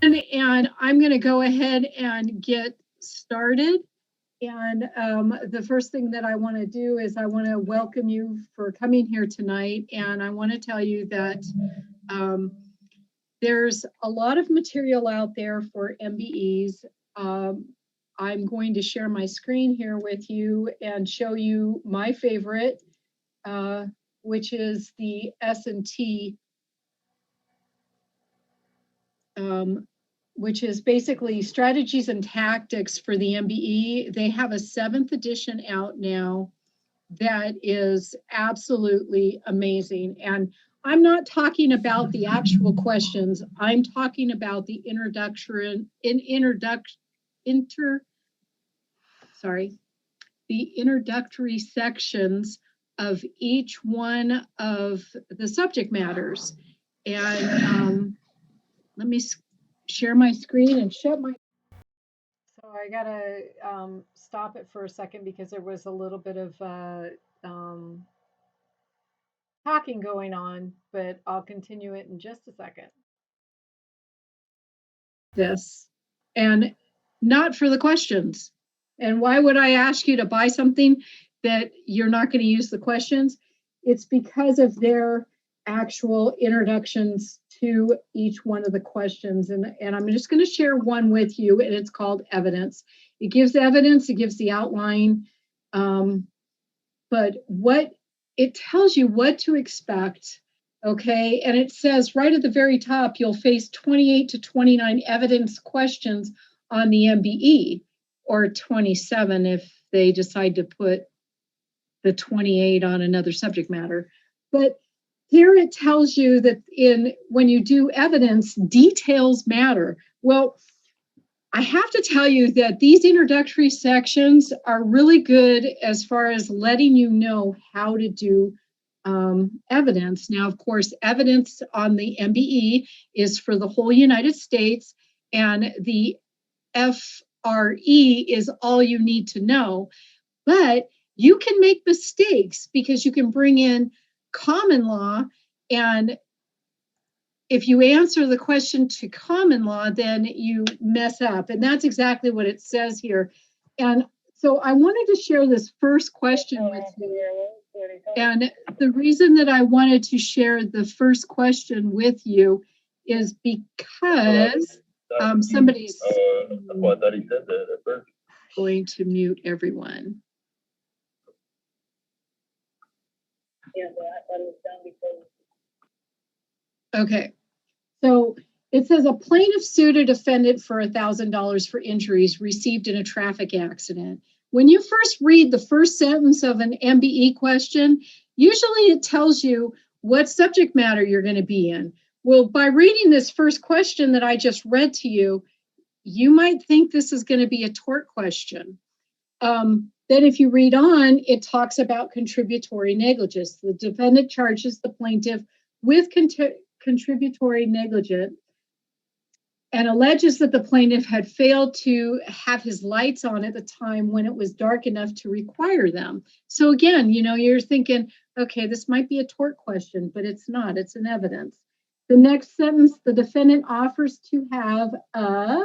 And I'm going to go ahead and get started. And the first thing that I want to do is I want to welcome you for coming here tonight. And I want to tell you that um, there's a lot of material out there for MBEs. I'm going to share my screen here with you and show you my favorite, uh, which is the S&T, um, which is basically strategies and tactics for the MBE. They have a 7th edition out now that is absolutely amazing. And I'm not talking about the actual questions. I'm talking about the introductory sections of each one of the subject matters. And let me share my screen and shut my. So I gotta stop it for a second because there was a little bit of um, talking going on, but I'll continue it in just a second. This and not for the questions. And why would I ask you to buy something that you're not going to use the questions? It's because of their actual introductions to each one of the questions. And I'm just going to share one with you, and it's called evidence. It gives evidence, it gives the outline, but what it tells you what to expect. Okay, and it says right at the very top, you'll face 28 to 29 evidence questions on the MBE, or 27 if they decide to put the 28 on another subject matter. But here it tells you that when you do evidence, details matter. Well, I have to tell you that these introductory sections are really good as far as letting you know how to do evidence. Now, of course, evidence on the MBE is for the whole United States, and the FRE is all you need to know. But you can make mistakes because you can bring in common law, and if you answer the question to common law, then you mess up. And that's exactly what it says here. And so I wanted to share this first question with you. And the reason that I wanted to share the first question with you is because somebody's going to mute everyone. Okay. So it says a plaintiff sued a defendant for $1,000 for injuries received in a traffic accident. When you first read the first sentence of an MBE question, usually it tells you what subject matter you're going to be in. Well, by reading this first question that I just read to you, you might think this is going to be a tort question. Then if you read on, it talks about contributory negligence. The defendant charges the plaintiff with contributory negligence and alleges that the plaintiff had failed to have his lights on at the time when it was dark enough to require them. So again, you're thinking, okay, this might be a tort question, but it's not, it's an evidence. The next sentence, the defendant offers to have a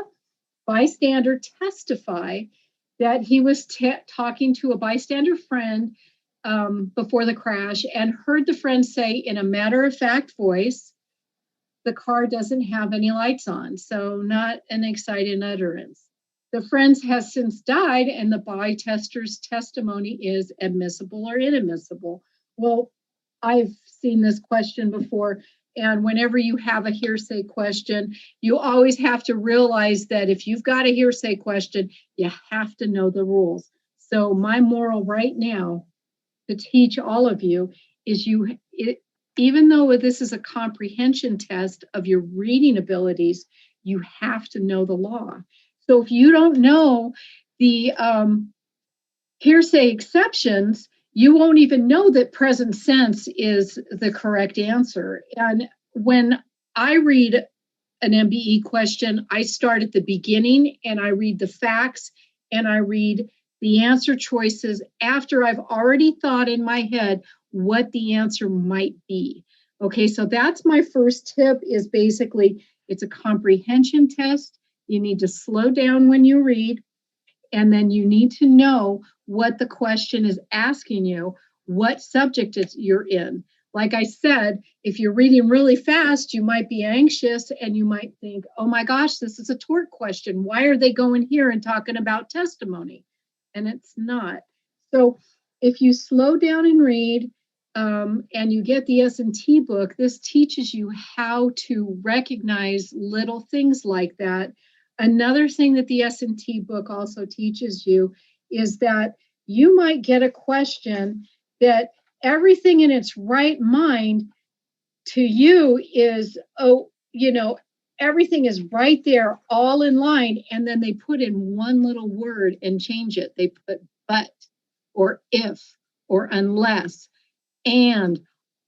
bystander testify that he was talking to a bystander friend before the crash and heard the friend say in a matter-of-fact voice, the car doesn't have any lights on, so not an excited utterance. The friend has since died, and the bytester's testimony is admissible or inadmissible. Well, I've seen this question before, and whenever you have a hearsay question, you always have to realize that if you've got a hearsay question, you have to know the rules. So my moral right now to teach all of you is even though this is a comprehension test of your reading abilities, you have to know the law. So if you don't know the hearsay exceptions, you won't even know that present sense is the correct answer. And when I read an MBE question, I start at the beginning and I read the facts and I read the answer choices after I've already thought in my head what the answer might be. Okay, so that's my first tip, is basically It's a comprehension test. You need to slow down when you read, and then you need to know what the question is asking you, what subject you're in. Like I said, if you're reading really fast, you might be anxious and you might think, oh my gosh, this is a tort question. Why are they going here and talking about testimony? And it's not. So if you slow down and read, and you get the S&T book, this teaches you how to recognize little things like that. Another thing that the S&T book also teaches you is that you might get a question that everything in its right mind to you is, oh, everything is right there, all in line, and then they put in one little word and change it. They put but, or if, or unless, and,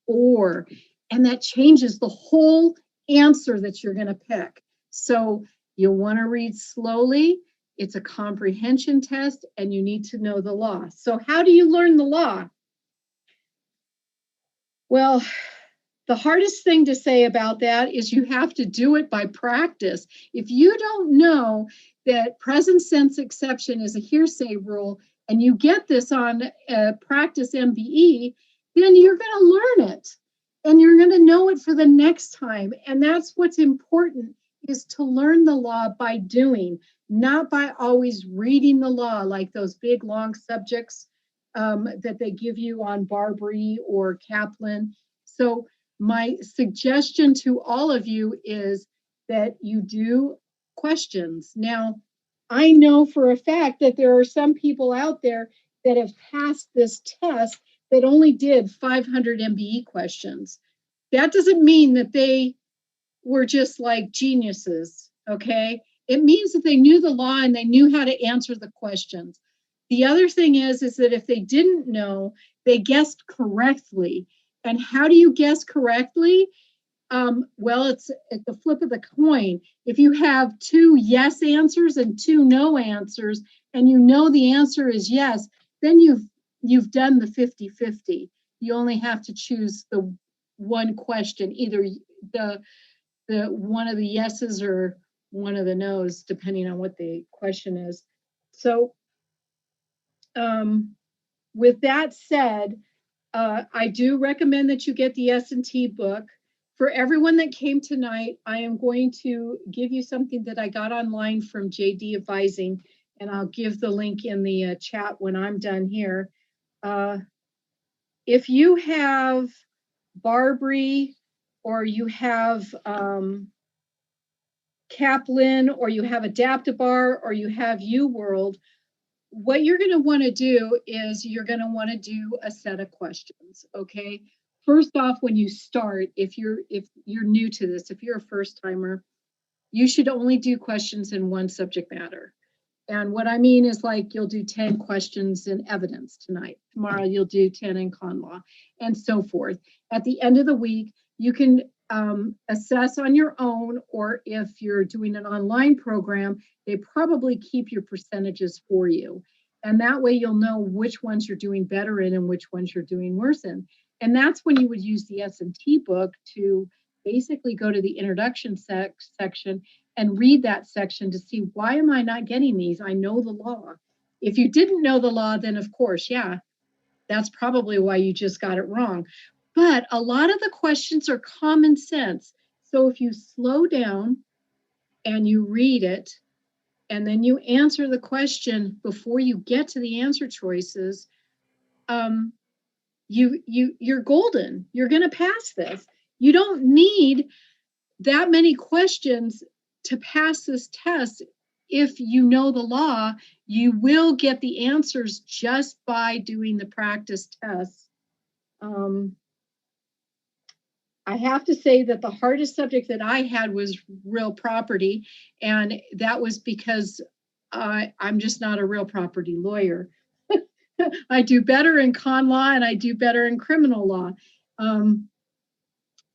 or, and that changes the whole answer that you're going to pick. So you'll want to read slowly. It's a comprehension test, and you need to know the law. So how do you learn the law? Well, the hardest thing to say about that is you have to do it by practice. If you don't know that present sense exception is a hearsay rule, and you get this on practice MBE, then you're going to learn it, and you're going to know it for the next time. And that's what's important, is to learn the law by doing, not by always reading the law like those big long subjects that they give you on Barbary or Kaplan. So my suggestion to all of you is that you do questions. Now, I know for a fact that there are some people out there that have passed this test that only did 500 MBE questions. That doesn't mean that they were just like geniuses, okay? It means that they knew the law and they knew how to answer the questions. The other thing is that if they didn't know, they guessed correctly. And how do you guess correctly? Well, it's at the flip of the coin. If you have 2 yes answers and 2 no answers, and you know the answer is yes, then you've done the 50-50. You only have to choose the one question, either the one of the yeses or one of the no's, depending on what the question is. So with that said, I do recommend that you get the S&T book. For everyone that came tonight, I am going to give you something that I got online from JD Advising, and I'll give the link in the chat when I'm done here. If you have Barbary, or you have Kaplan, or you have Adaptabar, or you have UWorld, what you're going to want to do is you're going to want to do a set of questions, okay? First off, when you start, if you're new to this, if you're a first timer, you should only do questions in one subject matter. And what I mean is, like, you'll do 10 questions in evidence tonight. Tomorrow you'll do 10 in con law, and so forth. At the end of the week, you can assess on your own, or if you're doing an online program, they probably keep your percentages for you. And that way you'll know which ones you're doing better in and which ones you're doing worse in. And that's when you would use the S&T book to basically go to the introduction section and read that section to see, why am I not getting these? I know the law. If you didn't know the law, then of course, yeah, that's probably why you just got it wrong. But a lot of the questions are common sense. So if you slow down and you read it, and then you answer the question before you get to the answer choices, you're golden. You're going to pass this. You don't need that many questions to pass this test. If you know the law, you will get the answers just by doing the practice tests. I have to say that the hardest subject that I had was real property, and that was because I'm just not a real property lawyer. I do better in con law and I do better in criminal law.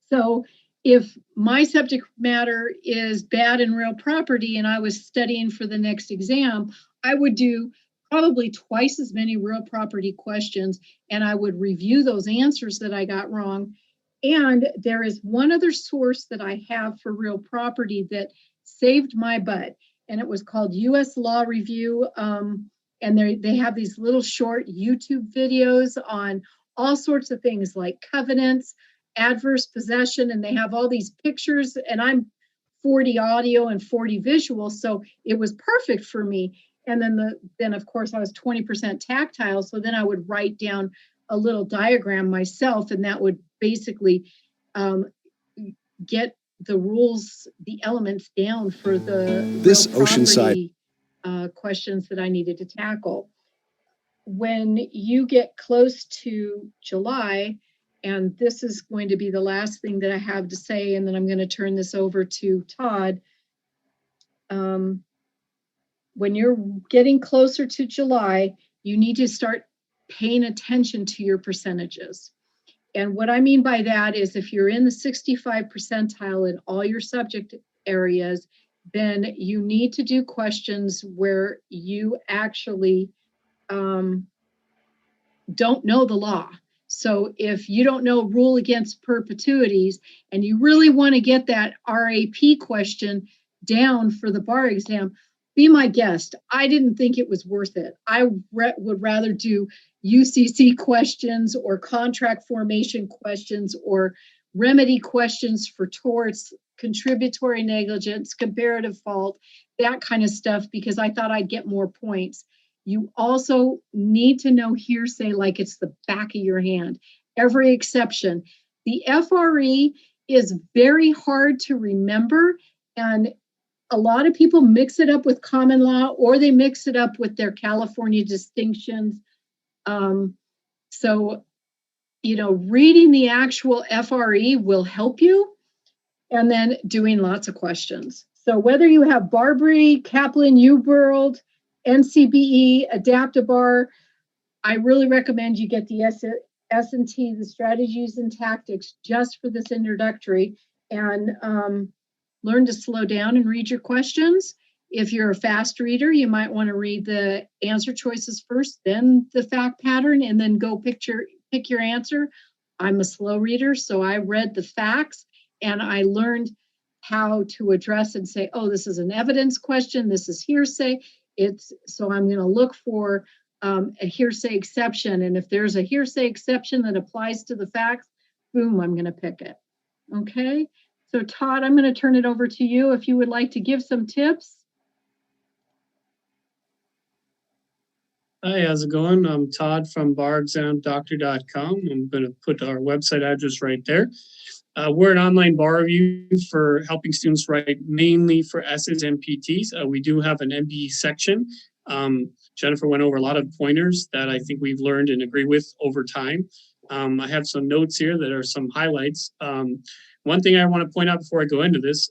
So if my subject matter is bad in real property and I was studying for the next exam, I would do probably twice as many real property questions, and I would review those answers that I got wrong. And there is one other source that I have for real property that saved my butt, and it was called U.S. Law Review. And they have these little short YouTube videos on all sorts of things like covenants, adverse possession, and they have all these pictures. And I'm 40 audio and 40 visual, so it was perfect for me. And then of course I was 20% tactile, so then I would write down a little diagram myself, and that would basically get the rules, the elements down for the This real Oceanside questions that I needed to tackle. When you get close to July, and this is going to be the last thing that I have to say, and then I'm going to turn this over to Todd. When you're getting closer to July, you need to start paying attention to your percentages. And what I mean by that is if you're in the 65 percentile in all your subject areas, then you need to do questions where you actually don't know the law. So if you don't know rule against perpetuities and you really want to get that RAP question down for the bar exam, be my guest. I didn't think it was worth it. I would rather do UCC questions or contract formation questions or remedy questions for torts, contributory negligence, comparative fault, that kind of stuff, because I thought I'd get more points. You also need to know hearsay like it's the back of your hand. Every exception. The FRE is very hard to remember, and a lot of people mix it up with common law, or they mix it up with their California distinctions. So, reading the actual FRE will help you, and then doing lots of questions. So whether you have Barbary, Kaplan, UWorld, NCBE, Adaptabar, I really recommend you get the S&T, the strategies and tactics, just for this introductory, and learn to slow down and read your questions. If you're a fast reader, you might want to read the answer choices first, then the fact pattern, and then go pick your answer. I'm a slow reader, so I read the facts and I learned how to address and say, oh, this is an evidence question, this is hearsay. So I'm going to look for a hearsay exception, and if there's a hearsay exception that applies to the facts, boom, I'm going to pick it. Okay, so Todd, I'm going to turn it over to you if you would like to give some tips. Hi, how's it going? I'm Todd from barexamdoctor.com. I'm going to put our website address right there. We're an online bar review for helping students write mainly for essays and PTs. We do have an MBE section. Jennifer went over a lot of pointers that I think we've learned and agree with over time. I have some notes here that are some highlights. One thing I want to point out before I go into this,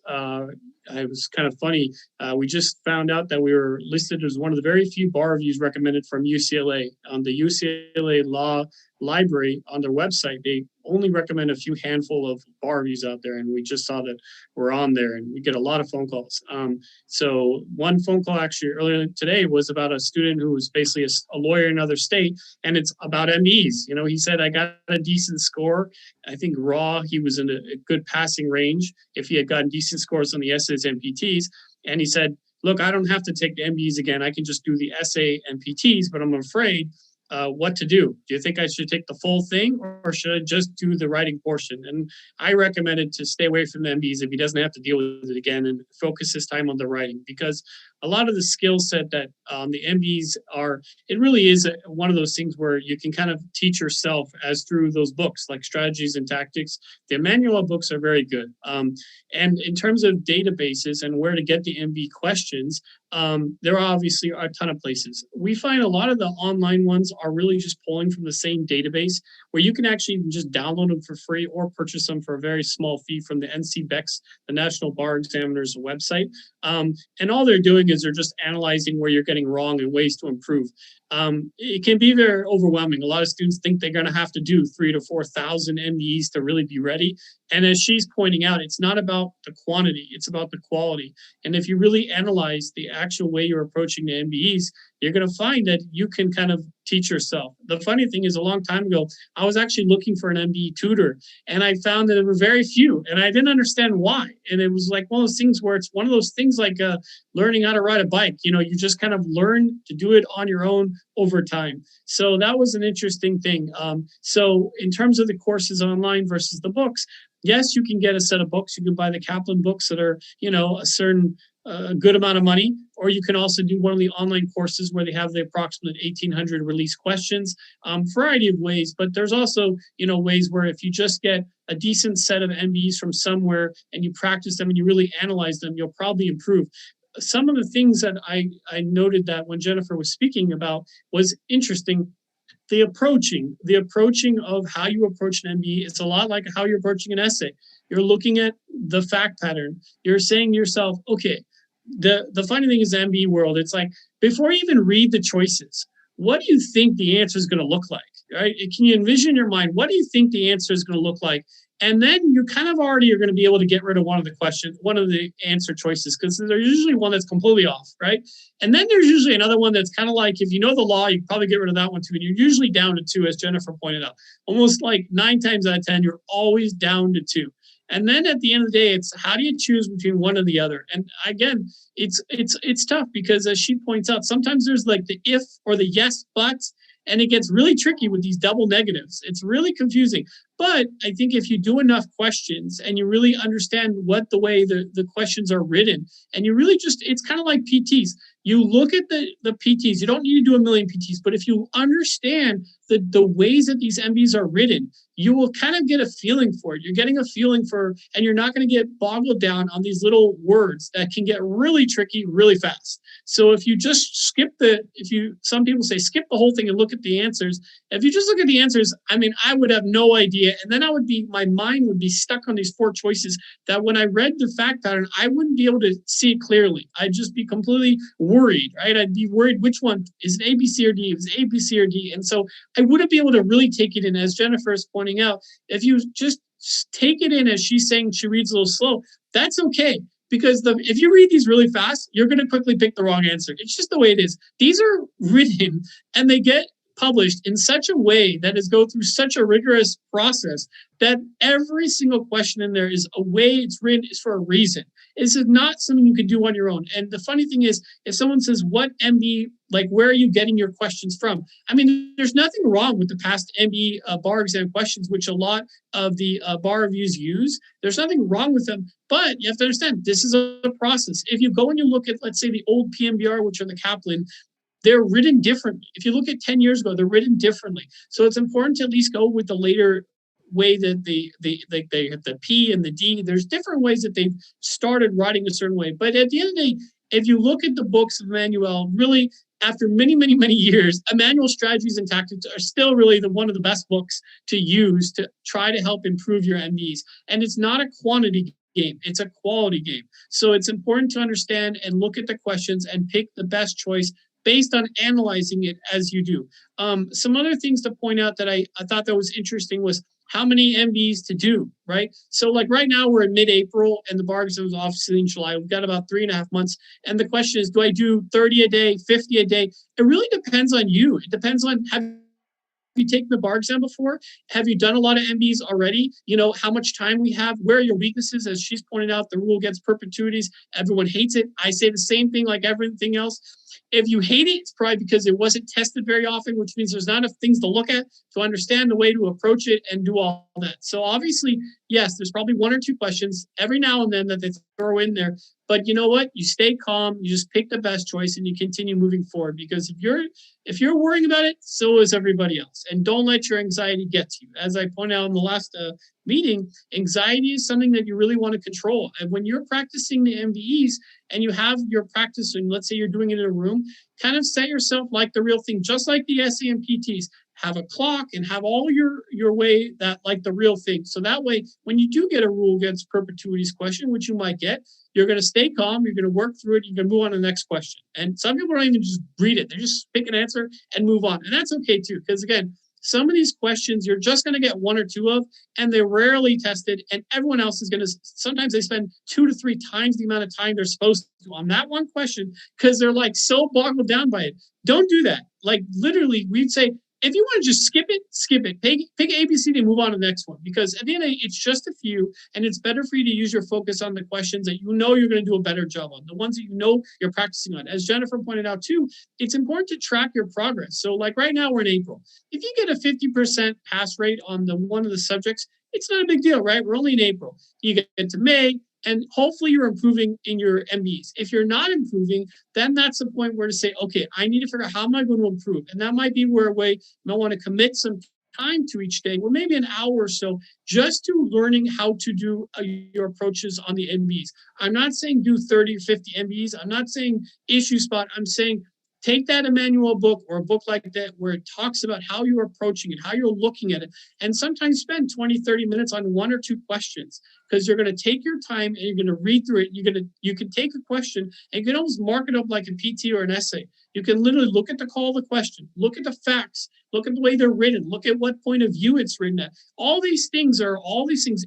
it was kind of funny. We just found out that we were listed as one of the very few bar reviews recommended from UCLA. On the UCLA Law Library, on their website, they only recommend a few handful of bar reviews out there, and we just saw that we're on there, and we get a lot of phone calls. So one phone call actually earlier today was about a student who was basically a lawyer in another state, and it's about MBEs. He said, I got a decent score. I think raw, he was in a good passing range if he had gotten decent scores on the essays and PTs. And he said, look, I don't have to take the MBEs again. I can just do the essay and PTs, but I'm afraid what to do. Do you think I should take the full thing, or should I just do the writing portion? And I recommended to stay away from the MBEs if he doesn't have to deal with it again, and focus his time on the writing, because a lot of the skill set that the MBEs are, it really is one of those things where you can kind of teach yourself as through those books like Strategies and Tactics. The Emmanuel books are very good. And in terms of databases and where to get the MBE questions, there are obviously a ton of places. We find a lot of the online ones are really just pulling from the same database, where you can actually just download them for free or purchase them for a very small fee from the NCBEX, the National Bar Examiner's website. And all they're doing is they're just analyzing where you're getting wrong and ways to improve. It can be very overwhelming. A lot of students think they're going to have to do 3,000 to 4,000 MBEs to really be ready. And as she's pointing out, it's not about the quantity, it's about the quality. And if you really analyze the actual way you're approaching the MBEs, you're going to find that you can kind of teach yourself. The funny thing is, a long time ago, I was actually looking for an MBE tutor, and I found that there were very few, and I didn't understand why. And it was like one of those things where it's one of those things like learning how to ride a bike. You just kind of learn to do it on your own over time. So that was an interesting thing. So in terms of the courses online versus the books, yes, you can get a set of books. You can buy the Kaplan books that are, a certain good amount of money, or you can also do one of the online courses where they have the approximate 1,800 release questions, variety of ways. But there's also, ways where if you just get a decent set of MBEs from somewhere and you practice them and you really analyze them, you'll probably improve. Some of the things that I noted that when Jennifer was speaking about was interesting. The approaching of how you approach an MBE, it's a lot like how you're approaching an essay. You're looking at the fact pattern. You're saying to yourself, okay, the funny thing is the MBE world, it's like, before you even read the choices, what do you think the answer is going to look like, right? Can you envision in your mind, what do you think the answer is going to look like? And then you kind of already are going to be able to get rid of one of the answer choices, because there's usually one that's completely off, right? And then there's usually another one that's kind of like, if you know the law, you probably get rid of that one too. And you're usually down to 2, as Jennifer pointed out. Almost like 9 times out of 10, you're always down to 2. And then at the end of the day, it's how do you choose between one or the other? And again, it's tough because, as she points out, sometimes there's like the if or the yes, but, and it gets really tricky with these double negatives. It's really confusing. But I think if you do enough questions and you really understand what the way the questions are written, and you really just, it's kind of like PTs. You look at the PTs, you don't need to do a million PTs, but if you understand the ways that these MBs are written, you will kind of get a feeling for it. You're getting a feeling for, and you're not going to get boggled down on these little words that can get really tricky really fast. So if you just some people say skip the whole thing and look at the answers. If you just look at the answers, I would have no idea. And then my mind would be stuck on these 4 choices that when I read the fact pattern, I wouldn't be able to see it clearly. I'd just be completely worried, right? I'd be worried which one is it, A, B, C, or D? Is it A, B, C, or D? And so I wouldn't be able to really take it in, as Jennifer is pointing out. If you just take it in, as she's saying, she reads a little slow, that's okay. Because if you read these really fast, you're going to quickly pick the wrong answer. It's just the way it is. These are written and they get published in such a way that is go through such a rigorous process that every single question in there is a way it's written is for a reason. This is not something you can do on your own. And the funny thing is, if someone says, what MBE, like, where are you getting your questions from? There's nothing wrong with the past MBE bar exam questions, which a lot of the bar reviews use. There's nothing wrong with them, but you have to understand, this is a process. If you go and you look at, let's say, the old PMBR, which are the Kaplan, they're written differently. If you look at 10 years ago, they're written differently. So it's important to at least go with the later way that they have the P and the D. There's different ways that they've started writing a certain way. But at the end of the day, if you look at the books of Emmanuel, really, after many, many, many years, Emmanuel Strategies and Tactics are still really one of the best books to use to try to help improve your MBEs. And it's not a quantity game, it's a quality game. So it's important to understand and look at the questions and pick the best choice based on analyzing it as you do. Some other things to point out that I thought that was interesting was how many MBEs to do, right? So like right now we're in mid-April and the bar exam is obviously in July. We've got about 3.5 months. And the question is, do I do 30 a day, 50 a day? It really depends on you. It depends on, have you taken the bar exam before? Have you done a lot of MBEs already? How much time we have? Where are your weaknesses? As she's pointed out, the rule against perpetuities. Everyone hates it. I say the same thing like everything else. If you hate it, it's probably because it wasn't tested very often, which means there's not enough things to look at to understand the way to approach it and do all that. So obviously, yes, there's probably 1 or 2 questions every now and then that they throw in there. But you know what? You stay calm, you just pick the best choice and you continue moving forward. Because if you're worrying about it, so is everybody else. And don't let your anxiety get to you. As I pointed out in the last meeting, anxiety is something that you really want to control. And when you're practicing the MBEs and you have your practice, and let's say you're doing it in a room, kind of set yourself like the real thing, just like the essay and PTs. Have a clock and have all your way that like the real thing. So that way, when you do get a rule against perpetuities question, which you might get, you're going to stay calm, you're going to work through it, you're going to move on to the next question. And some people don't even just read it. They just pick an answer and move on. And that's okay too, because again, some of these questions you're just going to get one or two of, and they're rarely tested, and everyone else is going to, sometimes they spend 2 to 3 times the amount of time they're supposed to on that one question because they're like so boggled down by it. Don't do that. Like literally, we'd say, if you want to just skip it, skip it. Pick A, B, C, D, and move on to the next one. Because at the end of the day, it's just a few, and it's better for you to use your focus on the questions that you know you're going to do a better job on, the ones that you know you're practicing on. As Jennifer pointed out too, it's important to track your progress. So like right now, we're in April. If you get a 50% pass rate on the one of the subjects, it's not a big deal, right? We're only in April. You get to May, and hopefully you're improving in your MBEs. If you're not improving, then that's the point where to say, okay, I need to figure out how am I going to improve? And that might be where a way you might want to commit some time to each day, or maybe an hour or so, just to learning how to do your approaches on the MBEs. I'm not saying do 30 or 50 MBEs. I'm not saying issue spot. I'm saying take that Emmanuel book or a book like that where it talks about how you're approaching it, how you're looking at it, and sometimes spend 20, 30 minutes on 1 or 2 questions, because you're going to take your time and you're going to read through it. You can take a question and you can almost mark it up like a PT or an essay. You can literally look at the call of the question, look at the facts, look at the way they're written, look at what point of view it's written at. All these things.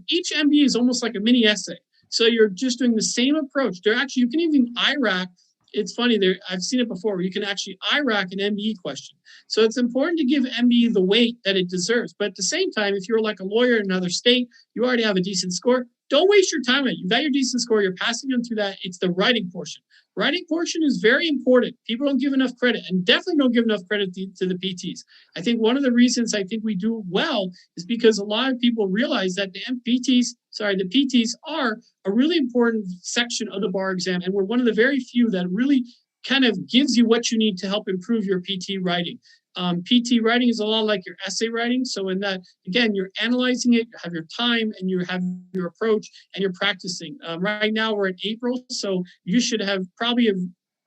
Each MBE is almost like a mini essay. So you're just doing the same approach. You can even IRAC. It's funny, I've seen it before, where you can actually IRAC an MBE question. So it's important to give MBE the weight that it deserves. But at the same time, if you're like a lawyer in another state, you already have a decent score, don't waste your time on it. You've got your decent score, you're passing them through that. It's the writing portion. Writing portion is very important. People don't give enough credit, and definitely don't give enough credit to the PTs. I think one of the reasons I think we do well is because a lot of people realize that the PTs are a really important section of the bar exam, and we're one of the very few that really kind of gives you what you need to help improve your PT writing. PT writing is a lot like your essay writing. So in that, again, you're analyzing it, you have your time, and you have your approach, and you're practicing. Right now we're in April, so you should have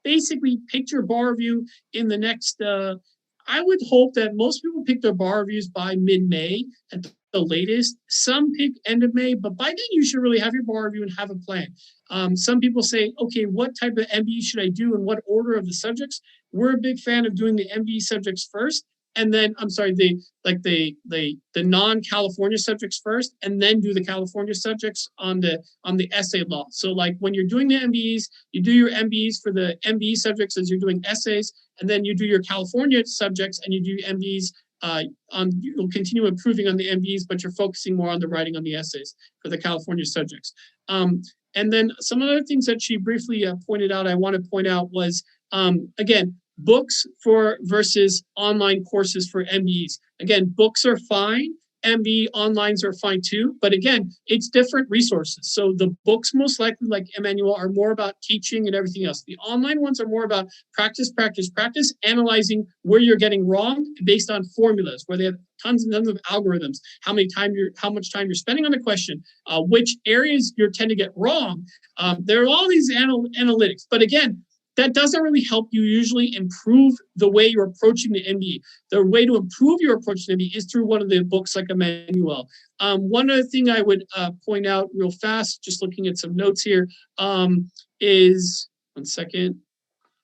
basically picked your bar review in the next, I would hope that most people pick their bar reviews by mid-May at the latest. Some pick end of May, but by then you should really have your bar review and have a plan. Some people say, okay, what type of MBE should I do and what order of the subjects? We're a big fan of doing the MBE subjects first, and then the non-California subjects first, and then do the California subjects on the essay law. So like when you're doing the MBEs, you do your MBEs for the MBE subjects as you're doing essays, and then you do your California subjects and you do MBEs you'll continue improving on the MBEs, but you're focusing more on the writing on the essays for the California subjects. And then some other things that she briefly pointed out, I want to point out was, again, books versus online courses for MBEs. Again, books are fine. MBE onlines are fine too, but again, it's different resources. So the books most likely, like Emmanuel, are more about teaching and everything else. The online ones are more about practice, analyzing where you're getting wrong based on formulas, where they have tons and tons of algorithms, how much time you're spending on the question, which areas you tend to get wrong. There are all these analytics, but again, that doesn't really help you usually improve the way you're approaching the MBE. The way to improve your approach to the MBE is through one of the books like Emmanuel. One other thing I would point out real fast, just looking at some notes here, is, one second.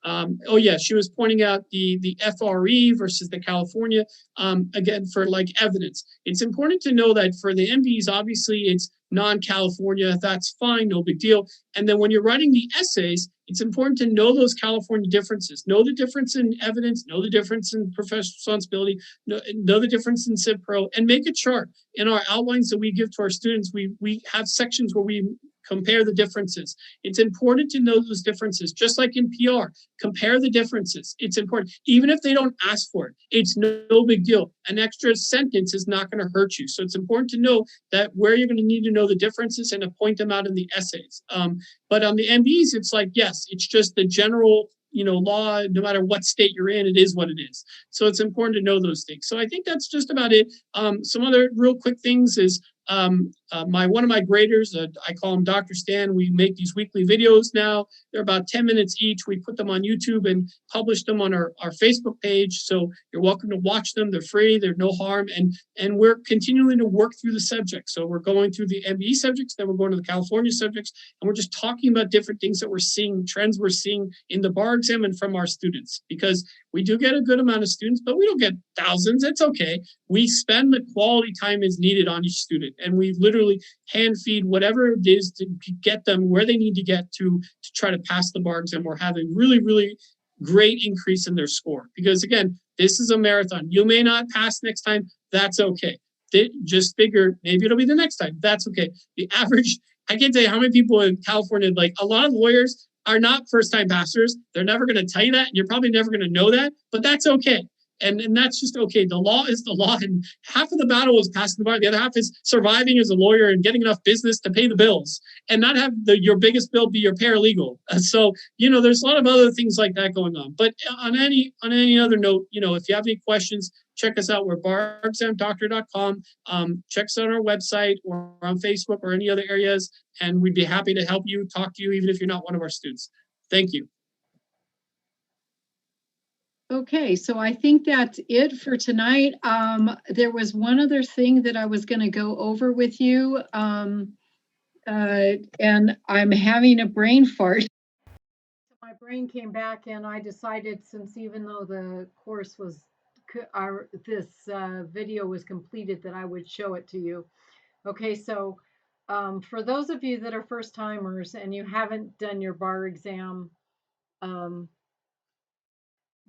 She was pointing out the FRE versus the California, again, for like evidence. It's important to know that for the MBEs, obviously it's non-California, that's fine, no big deal. And then when you're writing the essays, it's important to know those California differences, know the difference in evidence, know the difference in professional responsibility, know the difference in Civ Pro, and make a chart. In our outlines that we give to our students, we have sections where we compare the differences. It's important to know those differences, just like in PR. Compare the differences. It's important. Even if they don't ask for it, it's no big deal. An extra sentence is not going to hurt you. So it's important to know that where you're going to need to know the differences and to point them out in the essays. But on the MBEs, it's like, yes, it's just the general law, no matter what state you're in, it is what it is. So it's important to know those things. So I think that's just about it. Some other real quick things is one of my graders, I call him Dr. Stan. We make these weekly videos now. They're about 10 minutes each. We put them on YouTube and publish them on our Facebook page. So you're welcome to watch them. They're free. They're no harm. And we're continuing to work through the subjects. So we're going through the MBE subjects, then we're going to the California subjects, and we're just talking about different things that we're seeing, trends we're seeing in the bar exam and from our students, because we do get a good amount of students, but we don't get thousands. It's okay. We spend the quality time as needed on each student, and we literally hand feed whatever it is to get them where they need to get to try to pass the bar exam or have a really, really great increase in their score. Because again, this is a marathon. You may not pass next time. That's okay. Just figure maybe it'll be the next time. That's okay. The average, I can't tell you how many people in California, like a lot of lawyers are not first time passers. They're never going to tell you that. And you're probably never going to know that, but that's okay. And that's just okay. The law is the law. And half of the battle is passing the bar. The other half is surviving as a lawyer and getting enough business to pay the bills and not have your biggest bill be your paralegal. So, there's a lot of other things like that going on. But on any other note, if you have any questions, check us out. We're barexamdoctor.com. Check us out on our website or on Facebook or any other areas. And we'd be happy to help you, talk to you, even if you're not one of our students. Thank you. Okay, so I think that's it for tonight. There was one other thing that I was going to go over with you, and I'm having a brain fart. My brain came back, and I decided, since even though the course was, this video was completed, that I would show it to you. Okay, so for those of you that are first timers and you haven't done your bar exam,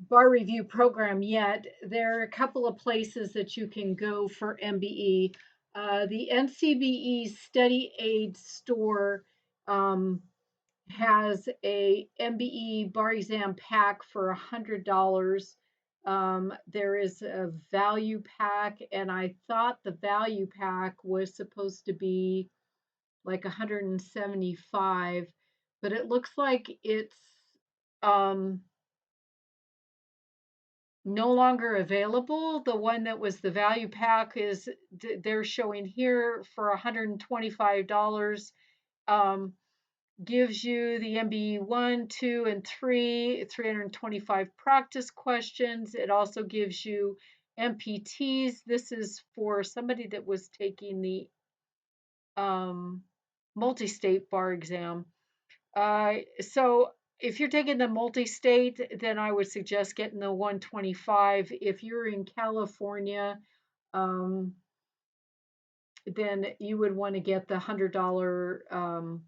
bar review program yet, there are a couple of places that you can go for MBE. The NCBE study aid store has a MBE bar exam pack for $100. There is a value pack, and I thought the value pack was supposed to be like 175, but it looks like it's no longer available. The one that was the value pack is, they're showing here for $125. Gives you the MBE 1, 2, and 3, 325 practice questions. It also gives you MPTs. This is for somebody that was taking the multi-state bar exam. So if you're taking the multi-state, then I would suggest getting the 125. If you're in California, then you would want to get the $100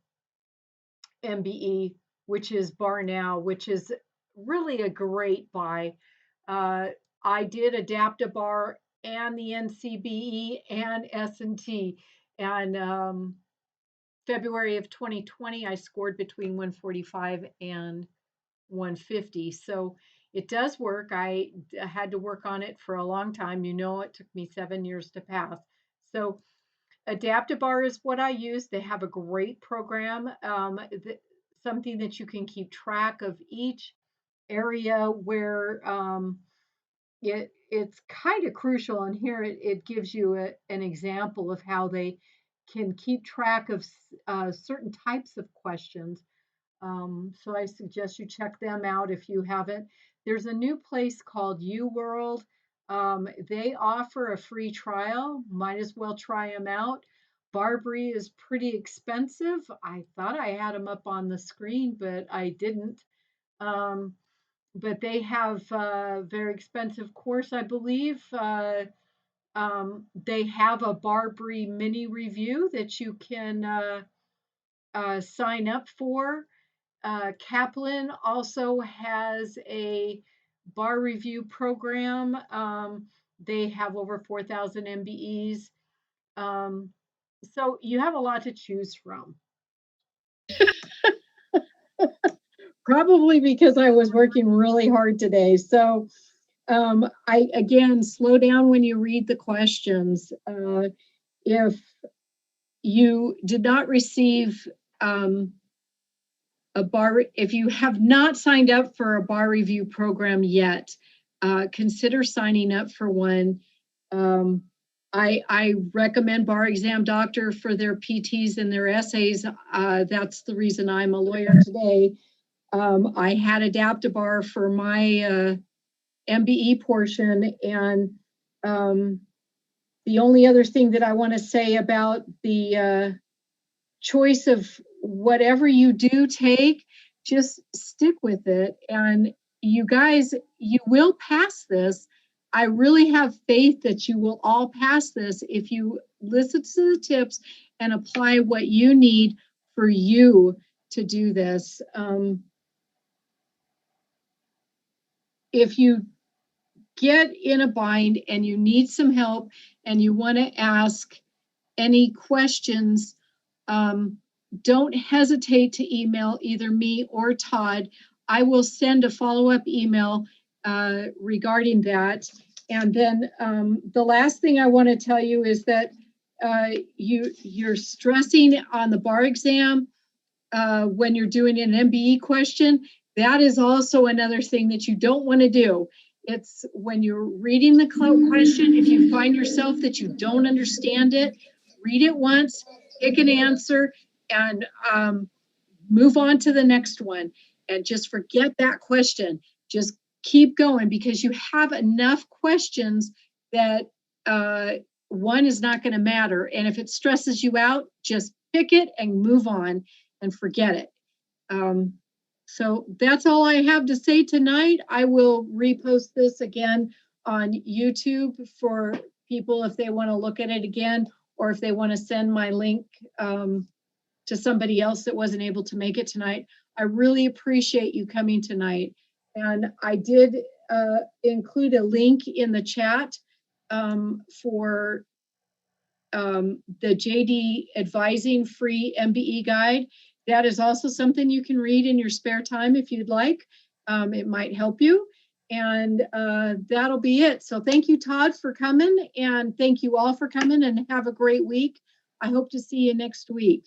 MBE, which is Bar Now, which is really a great buy. I did Adapt-A-Bar and the NCBE and S&T, and February of 2020, I scored between 145 and 150. So it does work. I had to work on it for a long time. It took me 7 years to pass. So Adapt-A-Bar is what I use. They have a great program, something that you can keep track of each area where it's kind of crucial. And here it gives you an example of how they can keep track of certain types of questions. So I suggest you check them out if you haven't. There's a new place called UWorld. They offer a free trial. Might as well try them out. Barbary is pretty expensive. I thought I had them up on the screen, but I didn't. But they have a very expensive course, I believe. They have a Barbary mini review that you can sign up for. Kaplan also has a bar review program. They have over 4,000 MBEs. So you have a lot to choose from. Probably because I was working really hard today. So I, again, slow down when you read the questions. If you did not receive if you have not signed up for a bar review program yet, consider signing up for one. I recommend Bar Exam Doctor for their PTs and their essays. That's the reason I'm a lawyer today. I had Adapt-A-Bar for my MBE portion, and the only other thing that I want to say about the choice of whatever you do take, just stick with it. And you guys, you will pass this. I really have faith that you will all pass this if you listen to the tips and apply what you need for you to do this. If you get in a bind and you need some help and you want to ask any questions, don't hesitate to email either me or Todd. I will send a follow-up email regarding that. And then the last thing I want to tell you is that you're stressing on the bar exam when you're doing an MBE question. That is also another thing that you don't want to do. It's when you're reading the question, if you find yourself that you don't understand it, read it once, pick an answer, and move on to the next one. And just forget that question. Just keep going, because you have enough questions that one is not going to matter. And if it stresses you out, just pick it and move on and forget it. So that's all I have to say tonight. I will repost this again on YouTube for people if they want to look at it again, or if they want to send my link to somebody else that wasn't able to make it tonight. I really appreciate you coming tonight. And I did include a link in the chat for the JD Advising Free MBE Guide. That is also something you can read in your spare time if you'd like. It might help you. And that'll be it. So thank you, Todd, for coming. And thank you all for coming, and have a great week. I hope to see you next week.